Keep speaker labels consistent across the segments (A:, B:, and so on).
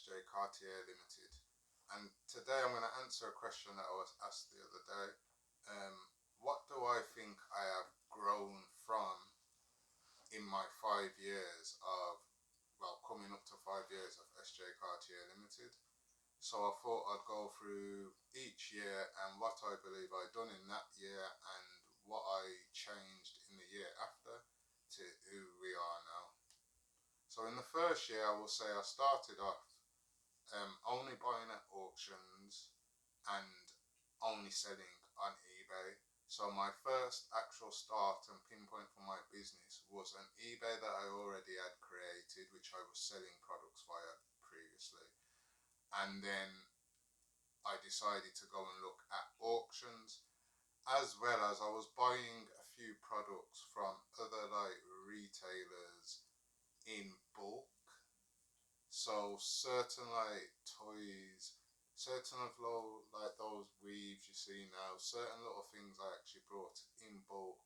A: SJ Cartier Limited, and today I'm going to answer a question that I was asked the other day. What do I think I have grown from in my 5 years of, well, coming up to 5 years of SJ Cartier Limited? So I thought I'd go through each year and what I believe I'd done in that year and what I changed in the year after to who we are now. So in the first year, I will say I started off only buying at auctions and only selling on eBay. So my first actual start and pinpoint for my business was an eBay that I already had created, which I was selling products via previously. And then I decided to go and look at auctions, as well as I was buying a few products from other like retailers in bulk. So certain like toys, certain of low like those weaves you see now, certain little things I actually brought in bulk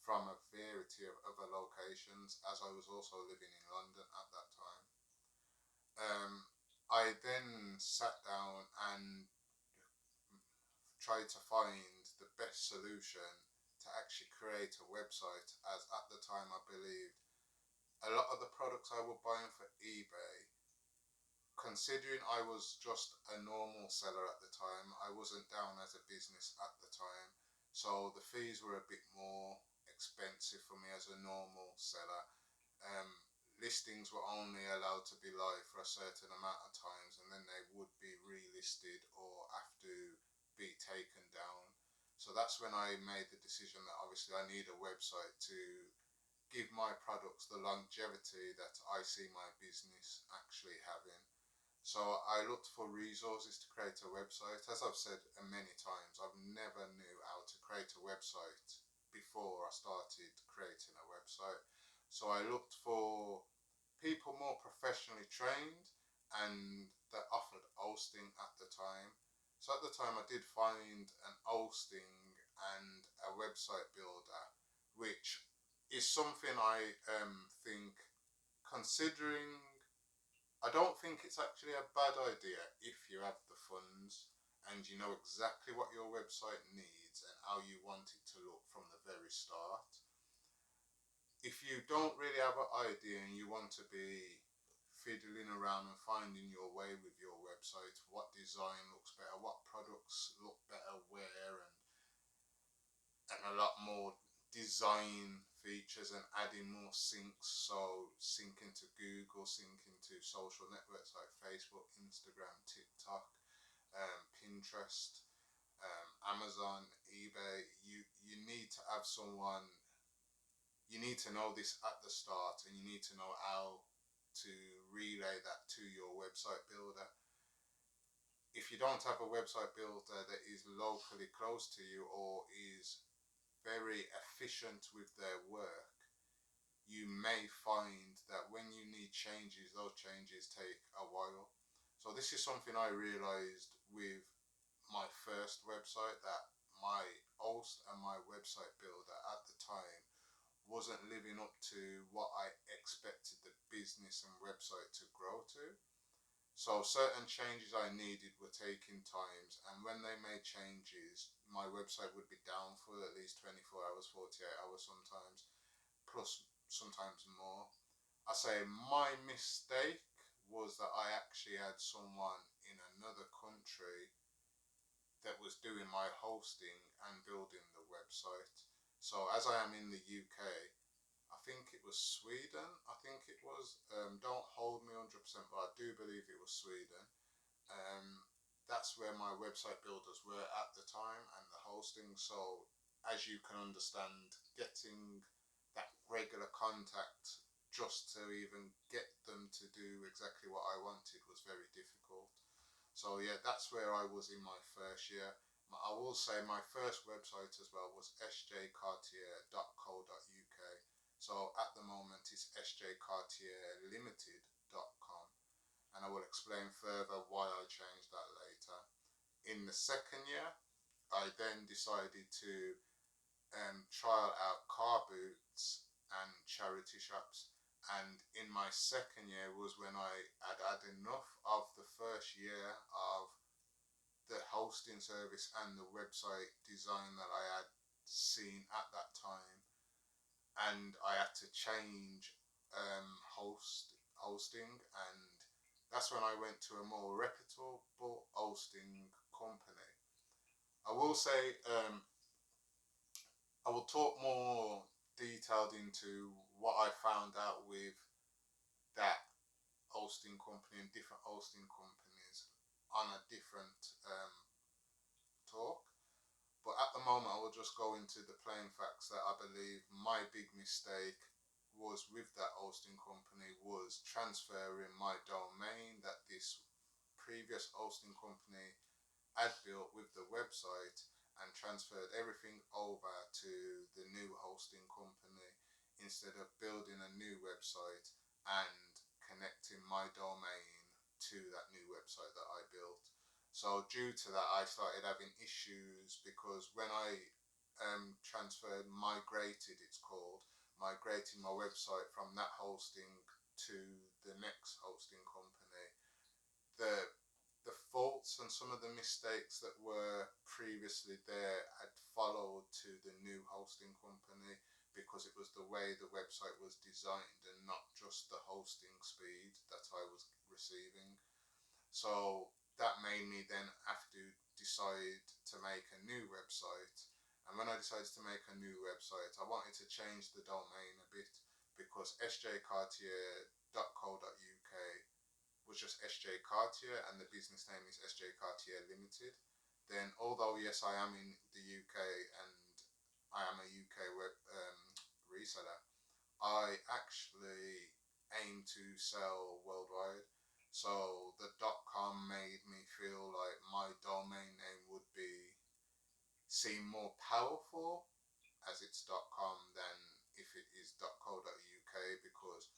A: from a variety of other locations, as I was also living in London at that time. I then sat down and tried to find the best solution to actually create a website, as at the time I believed a lot of the products I was buying for eBay, considering I was just a normal seller at the time, I wasn't down as a business at the time, so the fees were a bit more expensive for me as a normal seller. Um, Listings were only allowed to be live for a certain amount of times, and then they would be relisted or have to be taken down. So that's when I made the decision that obviously I need a website to give my products the longevity that I see my business actually having. So I looked for resources to create a website. As I've said many times, I've never knew how to create a website before I started creating a website. So I looked for people more professionally trained and that offered hosting at the time. So at the time I did find an hosting and a website builder, which is something I think, considering, I don't think it's actually a bad idea if you have the funds and you know exactly what your website needs and how you want it to look from the very start. If you don't really have an idea and you want to be fiddling around and finding your way with your website, what design looks better, what products look better where, and a lot more design features and adding more syncs, so syncing to Google, syncing to social networks like Facebook, Instagram, TikTok, Pinterest, Amazon, eBay. You need to have someone, you need to know this at the start, and you need to know how to relay that to your website builder. If you don't have a website builder that is locally close to you or is very efficient with their work, you may find that when you need changes, those changes take a while. So this is something I realized with my first website, that my host and my website builder at the time wasn't living up to what I expected the business and website to grow to. So certain changes I needed were taking times, and when they made changes, my website would be down for at least 24 hours, 48 hours sometimes, plus sometimes more. I say my mistake was that I actually had someone in another country that was doing my hosting and building the website. So as I am in the UK, I think it was Sweden. I think it was. Don't hold me 100%, but I do believe it was Sweden. Um, that's where my website builders were at the time and the hosting. So as you can understand, getting that regular contact just to even get them to do exactly what I wanted was very difficult. So yeah, that's where I was in my first year. I will say my first website as well was sjcartier.co.uk. So at the moment it's sjcartierlimited.com, and I will explain further why I changed that later. In the second year, I then decided to trial out car boots and charity shops. And in my second year was when I had enough of the first year of the hosting service and the website design that I had seen at that time, and I had to change hosting, and that's when I went to a more reputable hosting company. I will say I will talk more detailed into what I found out with that hosting company and different hosting companies on a different talk. But at the moment, I will just go into the plain facts that I believe my big mistake was with that hosting company was transferring my domain that this previous hosting company had built with the website and transferred everything over to the new hosting company instead of building a new website and connecting my domain to that new website that I built. So due to that, I started having issues because when I migrated, it's called, migrating my website from that hosting to the next hosting company, the the faults and some of the mistakes that were previously there had followed to the new hosting company because it was the way the website was designed and not just the hosting speed that I was receiving. So that made me then have to decide to make a new website. And when I decided to make a new website, I wanted to change the domain a bit because sjcartier.co.uk was just SJ Cartier and the business name is SJ Cartier Limited. Then, although yes, I am in the UK and I am a UK web reseller, I actually aim to sell worldwide. So the .com made me feel like my domain name would be seem more powerful as it's .com than if it is .co.uk, because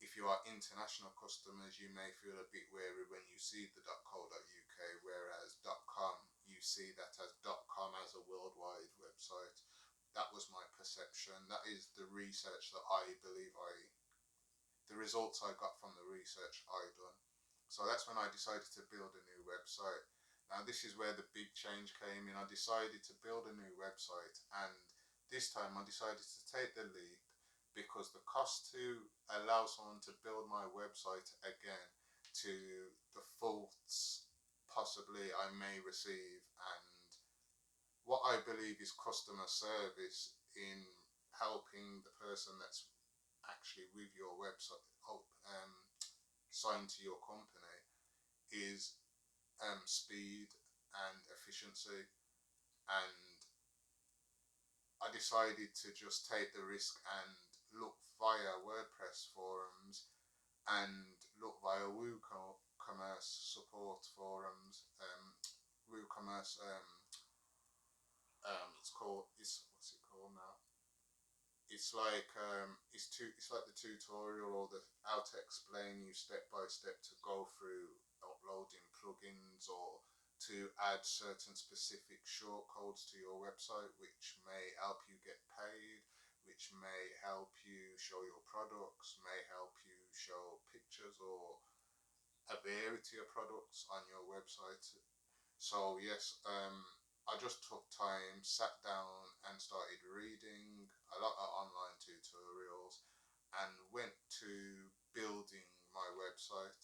A: if you are international customers, you may feel a bit wary when you see the .co.uk, whereas .com, you see that as .com as a worldwide website. That was my perception. That is the research that I believe the results I got from the research I done. So that's when I decided to build a new website. Now this is where the big change came in. I decided to build a new website, and this time I decided to take the leap because the cost to allow someone to build my website again to the faults possibly I may receive and what I believe is customer service in helping the person that's actually with your website signed to your company is speed and efficiency. And I decided to just take the risk and look via WordPress forums and look via WooCommerce support forums, WooCommerce. It's what's it called now? It's like it's like the tutorial or the how to explain you step by step to go through uploading plugins or to add certain specific short codes to your website, which may help you get paid, which may help you show your products, may help you show pictures or a variety of products on your website. So yes, I just took time, sat down and started reading a lot of online tutorials and went to building my website.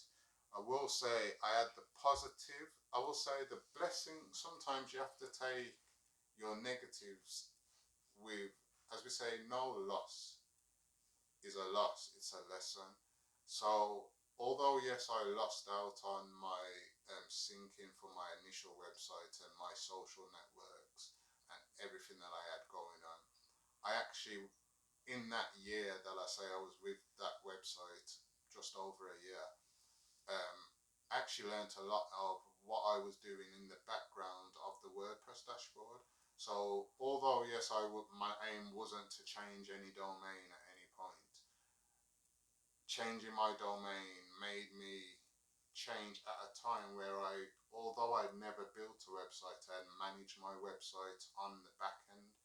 A: I will say I had the positive, I will say the blessing. Sometimes you have to take your negatives with, as we say, no loss is a loss, it's a lesson. So, although yes, I lost out on my syncing for my initial website and my social networks and everything that I had going on, I actually, in that year that I say I was with that website, just over a year, actually learned a lot of what I was doing in the background of the WordPress dashboard. So, although yes, my aim wasn't to change any domain at any point, changing my domain made me change at a time where although I'd never built a website, I had managed my website on the back end.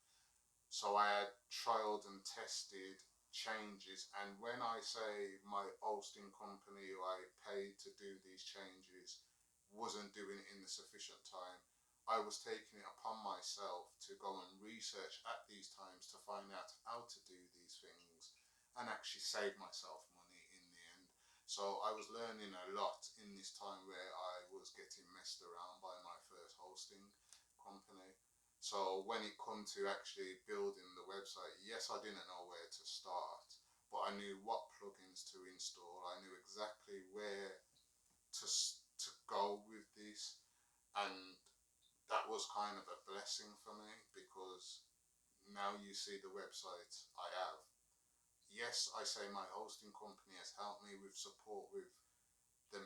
A: So I had trialed and tested changes. And when I say my hosting company who I paid to do these changes wasn't doing it in the sufficient time, I was taking it upon myself to go and research at these times to find out how to do these things and actually save myself money in the end. So I was learning a lot in this time where I was getting messed around by my first hosting company. So when it come to actually building the website, yes, I didn't know where to start, but I knew what plugins to install. I knew exactly where to go with this, and that was kind of a blessing for me because now you see the website I have. Yes, I say my hosting company has helped me with support with the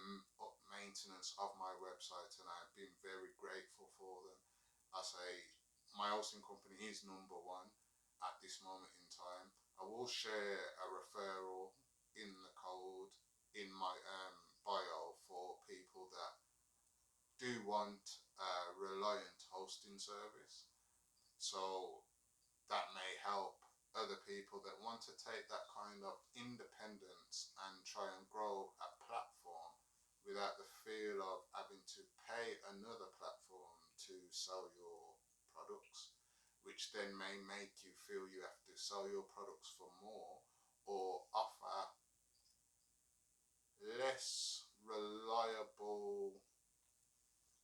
A: maintenance of my website, and I've been very grateful for them. I say my hosting company is number one at this moment in time. I will share a referral in the code in my bio for people that do want a reliant hosting service. So that may help other people that want to take that kind of independence and try and grow a platform without the feel of having to pay another platform to sell your products, which then may make you feel you have to sell your products for more or offer less reliable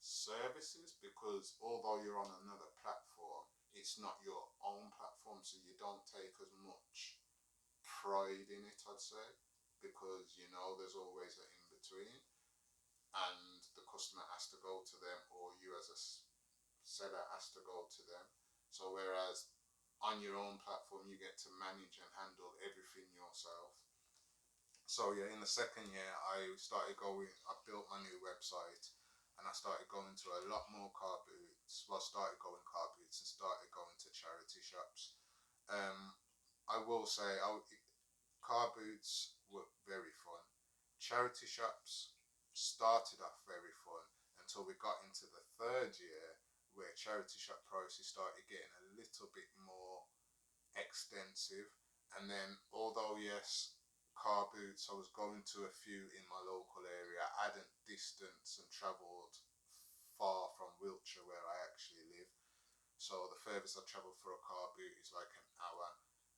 A: services, because although you're on another platform, it's not your own platform, so you don't take as much pride in it, I'd say, because you know there's always an in between, and the customer has to go to them, or you as a seller has to go to them. So whereas on your own platform, you get to manage and handle everything yourself. So yeah, in the second year, I built my new website, and I started going to a lot more car boots. Well, started going car boots and started going to charity shops. Um, I will say, car boots were very fun. Charity shops started off very fun until we got into the third year, where charity shop prices started getting a little bit more extensive. And then, although yes, car boots, I was going to a few in my local area. I hadn't distanced and travelled far from Wiltshire, where I actually live. So the furthest I travel for a car boot is like an hour,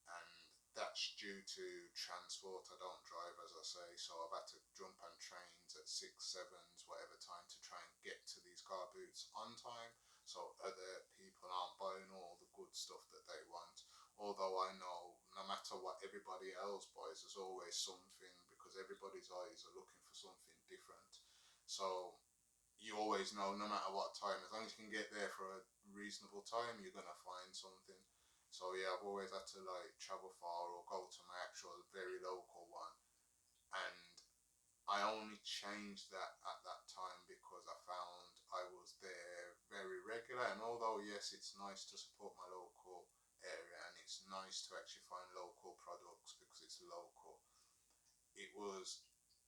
A: and that's due to transport. I don't drive, as I say, so I've had to jump on trains at 6, 7s, whatever time, to try and get to these car boots on time, so other people aren't buying all the good stuff that they want. Although I know no matter what everybody else buys, there's always something, because everybody's eyes are looking for something different. So you always know, no matter what time, as long as you can get there for a reasonable time, you're gonna find something. So yeah, I've always had to like travel far or go to my actual very local one, and I only changed that at that time because I found I was there very regular. And although yes, it's nice to support my local area and it's nice to actually find local products because it's local, it was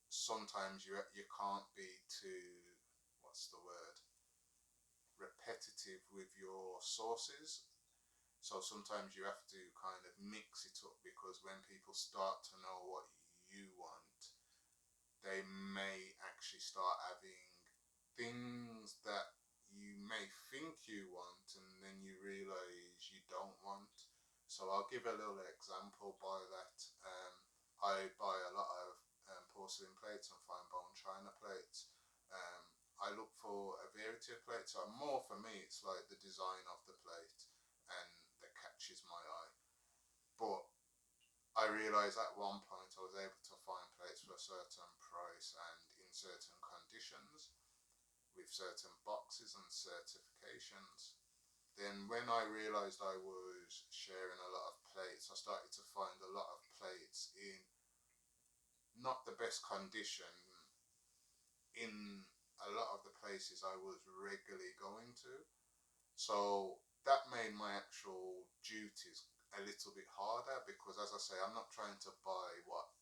A: sometimes you can't be too, what's the word, repetitive with your sources. So sometimes you have to kind of mix it up, because when people start to know what you want, they may actually start having things that you may think you want and then you realize you don't want. So I'll give a little example by that. I buy a lot of porcelain plates and fine bone china plates. I look for a variety of plates. So more for me, it's like the design of the plate and that catches my eye. But I realised at one point I was able to find plates for a certain price and in certain conditions with certain boxes and certifications. Then when I realised I was sharing a lot of plates, I started to find a lot of plates in not the best condition in a lot of the places I was regularly going to. So that made my actual duties a little bit harder, because as I say, I'm not trying to buy what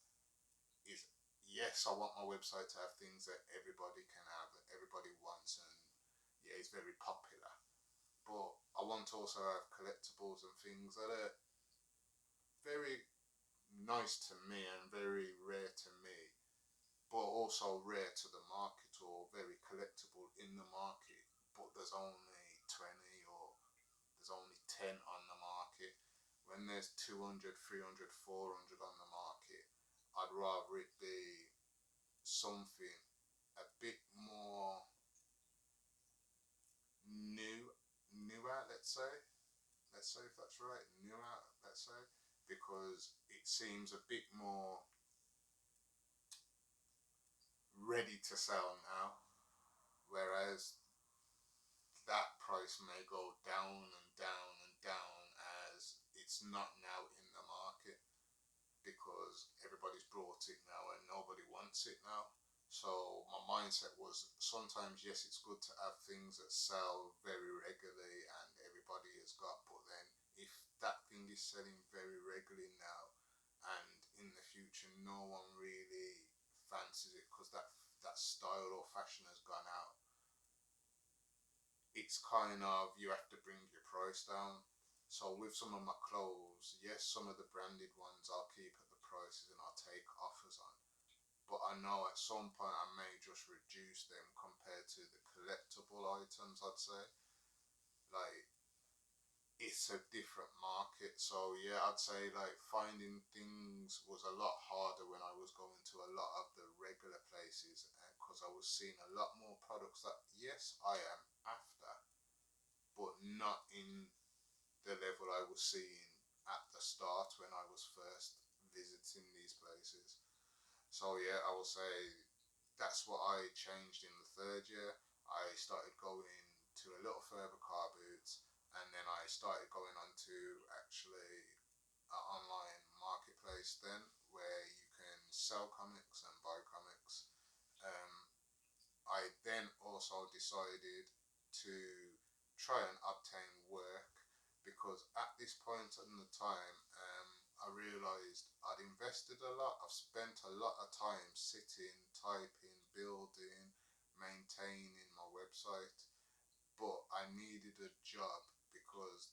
A: is, yes, I want my website to have things that everybody can have, that everybody wants, and yeah, it's very popular. But I want to also have collectibles and things that are very nice to me and very rare to me, but also rare to the market or very collectible in the market. But there's only 20 or there's only 10 on the market. When there's 200, 300, 400 on the market, I'd rather it be something a bit more new, newer, let's say if that's right, newer, let's say, because it seems a bit more ready to sell now, whereas that price may go down and down and down as it's not now in the market because everybody's brought it now and nobody wants it now. So my mindset was sometimes yes, it's good to have things that sell very regularly and everybody has got, but then if that thing is selling very regularly now and in the future no one really fancies it because that style or fashion has gone out, it's kind of you have to bring your price down. So with some of my clothes, yes, some of the branded ones I'll keep at the prices and I'll take offers on. But I know at some point I may just reduce them compared to the collectible items, I'd say. Like it's a different market. So yeah, I'd say like finding things was a lot harder when I was going to a lot of the regular places because I was seeing a lot more products that yes, I am after, but not in the level I was seeing at the start when I was first visiting these places. So yeah, I will say that's what I changed in the third year. I started going to a little further car boots, and then I started going on to actually an online marketplace then where you can sell comics and buy comics. Um, I then also decided to try and obtain work because at this point in the time, I realized I'd invested a lot. I've spent a lot of time sitting, typing, building, maintaining my website, but I needed a job because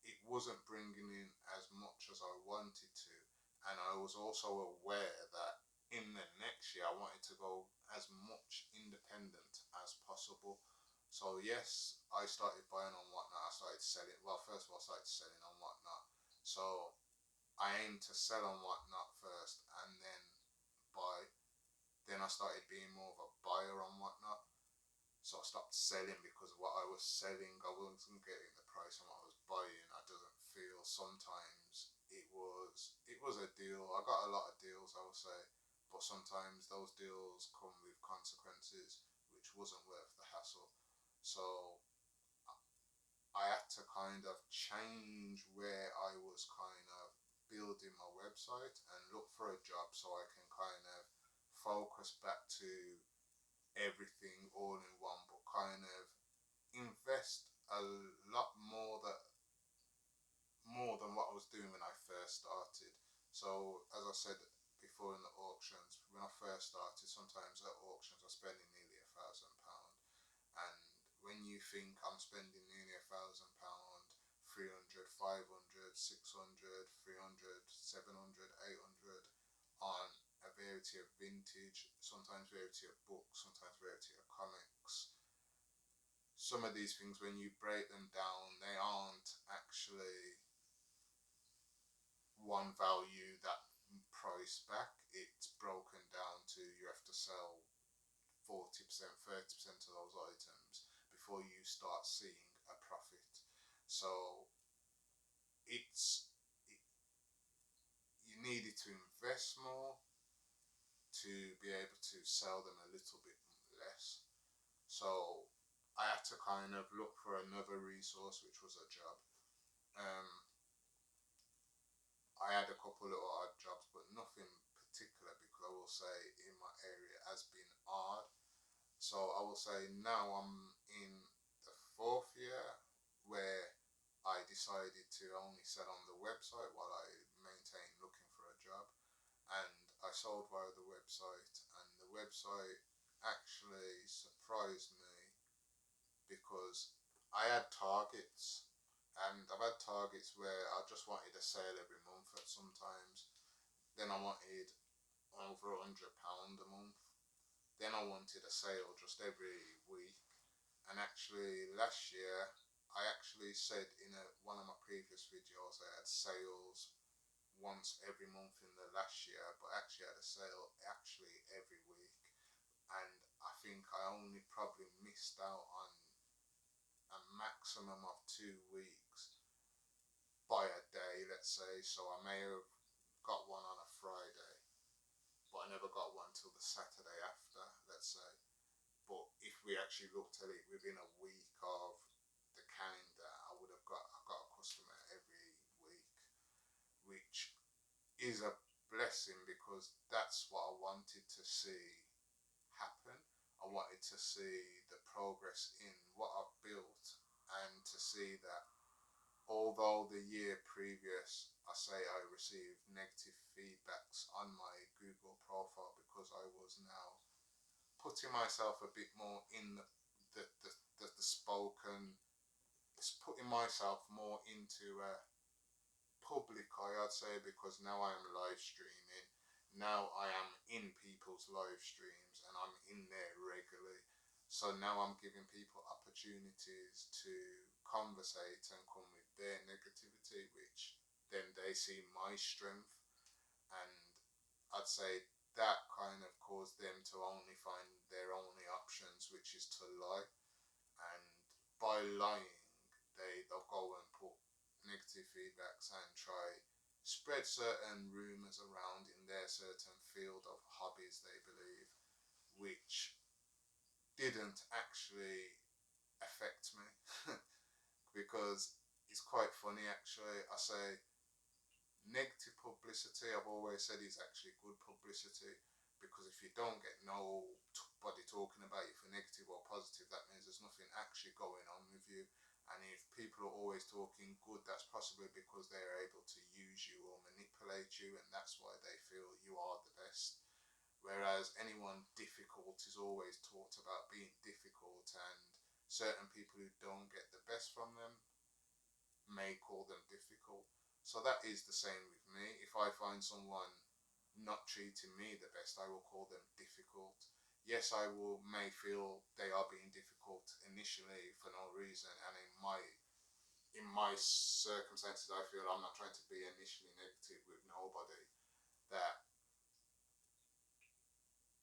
A: it wasn't bringing in as much as I wanted to. And I was also aware that in the next year I wanted to go as much independent as possible. So yes, I started buying on Whatnot. I started selling. Well, first of all, I started selling on Whatnot. So I aimed to sell on Whatnot first, and then buy. Then I started being more of a buyer on Whatnot. So I stopped selling because what I was selling, I wasn't getting the price on what I was buying. I doesn't feel sometimes it was a deal. I got a lot of deals, I would say, but sometimes those deals come with consequences which wasn't worth the hassle. So I had to kind of change where I was kind of building my website and look for a job so I can kind of focus back to everything all in one, but kind of invest a lot more than what I was doing when I first started. So as I said before in the auctions, when I first started, sometimes at auctions I was spending nearly £1,000, and when you think I'm spending nearly £1,000, 300, 500, 600, 300, 700, 800 on a variety of vintage, sometimes variety of books, sometimes variety of comics. Some of these things, when you break them down, they aren't actually one value that price back. It's broken down to you have to sell 40%, 30% of those items before you start seeing a profit. So it's it, you needed to invest more to be able to sell them a little bit less. So I had to kind of look for another resource, which was a job. Um, I had a couple of odd jobs, but nothing particular because I will say in my area has been odd. So I will say now I'm in the fourth year where I decided to only sell on the website while I maintain looking for a job. And I sold via the website, and the website actually surprised me because I had targets, and I've had targets where I just wanted a sale every month at sometimes. Then I wanted over £100 a month. Then I wanted a sale just every week. And actually, last year, I actually said in one of my previous videos I had sales once every month in the last year, but actually had a sale actually every week. And I think I only probably missed out on a maximum of 2 weeks by a day, let's say. So I may have got one on a Friday, but I never got one till the Saturday after, let's say. But if we actually looked at it within a week of the calendar, I got a customer every week, which is a blessing because that's what I wanted to see happen. I wanted to see the progress in what I've built and to see that although the year previous I say I received negative feedbacks on my Google profile because I was now putting myself a bit more in the spoken, it's putting myself more into a public eye, I'd say, because now I am live streaming. Now I am in people's live streams and I'm in there regularly. So now I'm giving people opportunities to conversate and come with their negativity, which then they see my strength. And I'd say that kind of caused them to only find their only options, which is to lie. And by lying, they'll go and put negative feedbacks and try spread certain rumors around in their certain field of hobbies they believe, which didn't actually affect me because it's quite funny actually. I say negative publicity, I've always said, is actually good publicity, because if you don't get nobody talking about you for negative or positive, that means there's nothing actually going on with you. And if people are always talking good, that's possibly because they're able to use you or manipulate you, and that's why they feel you are the best. Whereas anyone difficult is always talked about being difficult, and certain people who don't get the best from them may call them difficult. So that is the same with me. If I find someone not treating me the best, I will call them difficult. Yes, may feel they are being difficult initially for no reason, and in my circumstances, I feel I'm not trying to be initially negative with nobody. That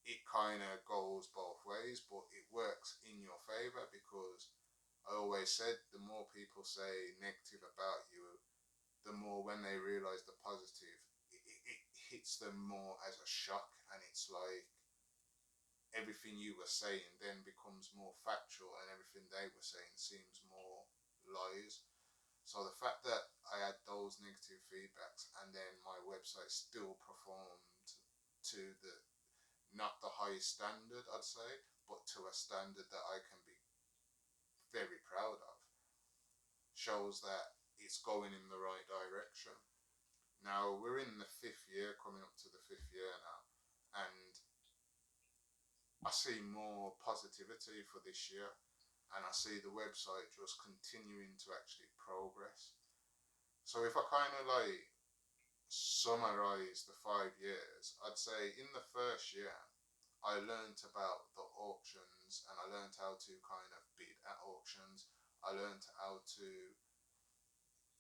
A: it kind of goes both ways, but it works in your favor, because I always said the more people say negative about you, the more when they realize the positive, it hits them more as a shock, and it's like everything you were saying then becomes more factual, and everything they were saying seems more lies. So the fact that I had those negative feedbacks and then my website still performed to the not the highest standard, I'd say, but to a standard that I can be very proud of, shows that it's going in the right direction. Now we're in the 5th year, coming up to the 5th year now, and I see more positivity for this year, and I see the website just continuing to actually progress. So if I kind of like summarize the 5 years, I'd say in the first year, I learned about the auctions, and I learned how to kind of bid at auctions. I learned how to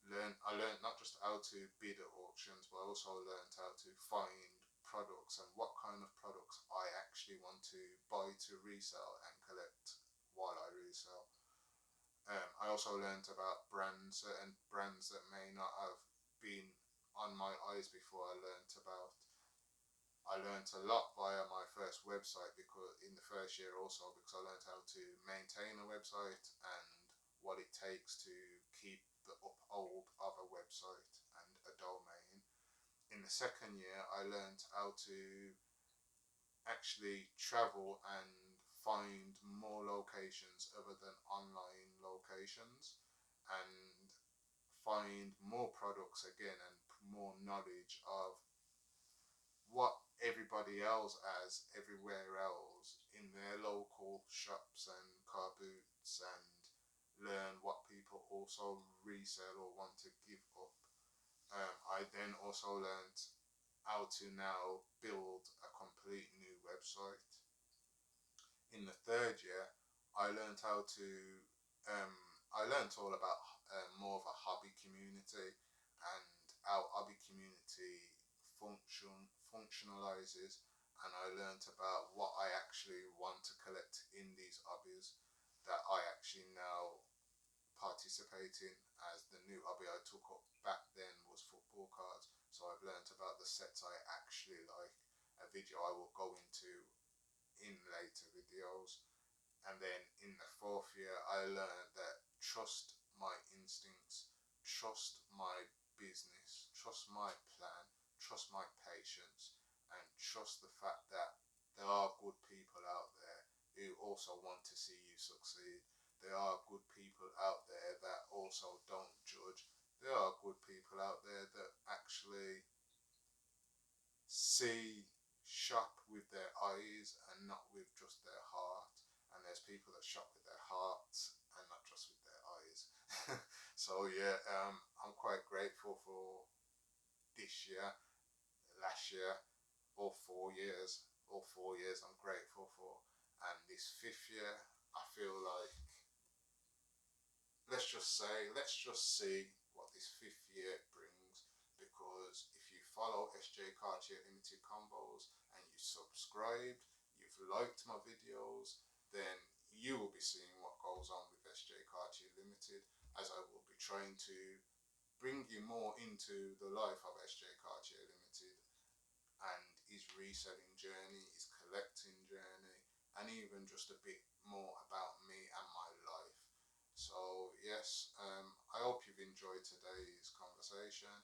A: I learned not just how to bid at auctions, but I also learned how to find products and what kind of products I actually want to buy to resell and collect while I resell. I also learned about brands, certain brands that may not have been on my eyes before. I learned a lot via my first website, because in the first year also, because I learned how to maintain a website and what it takes to keep the uphold of a website and a domain. In the second year, I learned how to actually travel and find more locations other than online locations, and find more products again, and more knowledge of what everybody else has everywhere else in their local shops and car boots, and learn what people also resell or want to give up. I then also learned how to now build a complete new website. In the third year, I learned how to um, I learned all about more of a hobby community and how hobby community functionalizes, and I learned about what I actually want to collect in these hobbies that I actually now participate in. As the new hobby I took up back then was football cards, so I've learned about the sets I actually like, a video I will go into in later videos. And then in the fourth year, I learned that trust my instincts, trust my business, trust my plan, trust my patience, and trust the fact that there are good people out there who also want to see you succeed. There are good people out there that also don't judge. There are good people out there that actually see shop with their eyes and not with just their heart. And there's people that shop with their hearts and not just with their eyes. So yeah, I'm quite grateful for this year, last year, all 4 years I'm grateful for. And this fifth year, I feel like, let's just see what this fifth year brings. Because if you follow SJ Cartier Limited Combos and you subscribed, you've liked my videos, then you will be seeing what goes on with SJ Cartier Limited, as I will be trying to bring you more into the life of SJ Cartier Limited and his reselling journey, his collecting journey, and even just a bit more about me and my life. So yes, I hope you've enjoyed today's conversation.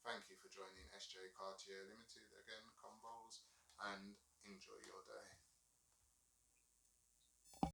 A: Thank you for joining SJ Cartier Limited again, Combos, and enjoy your day.